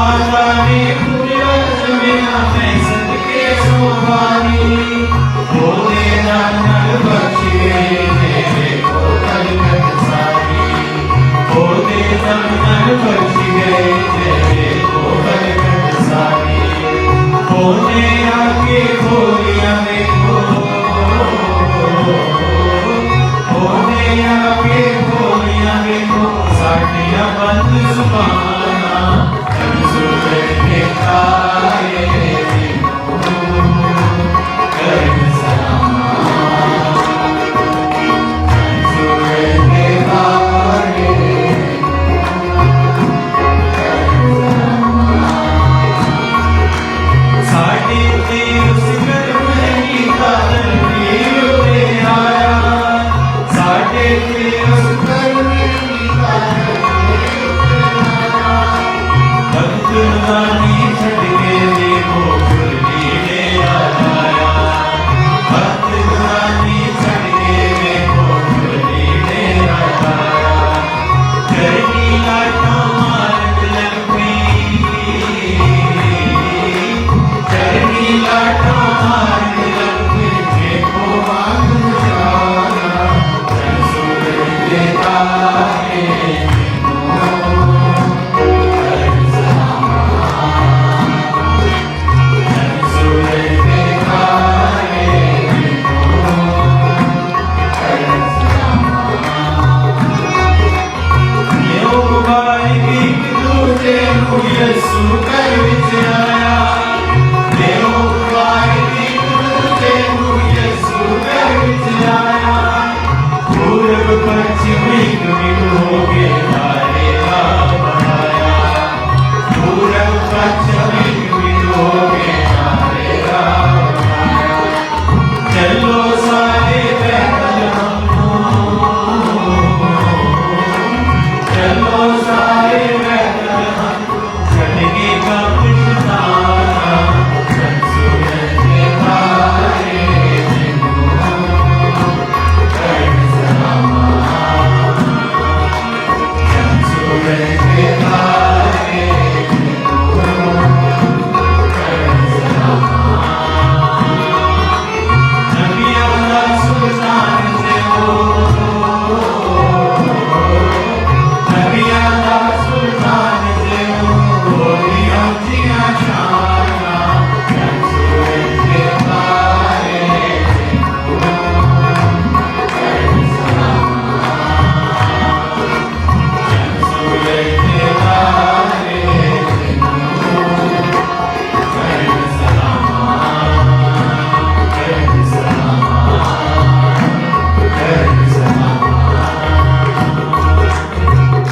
माता ने पूरत में हमें सदके सुहानी बोले नर बख्शिए तेरे को कलकत सारी बोले नर बख्शिए तेरे को कलकत सारी बोले आगे बोलिया देखो बोले आगे बोलिया देखो साड़ियाँ बंद सुबाना सूरज के तारे कर सलाम सूरज के तारे साड़ी तेरे सिमर में कादर वीरे आया साड़े तेरे सिमर में कादर भक्तुलानी छड़के देखो फुललीले आया भक्तुलानी छड़के देखो फुललीले आया करनी लाटा मार्ग लग गई करनी लाटा मार्ग लग गई देखो मांग जाना सूरज के तारे यीशु कर विच आया देव वाहिनी तेरू यीशु कर विच आया पूरब पश्चिम मिग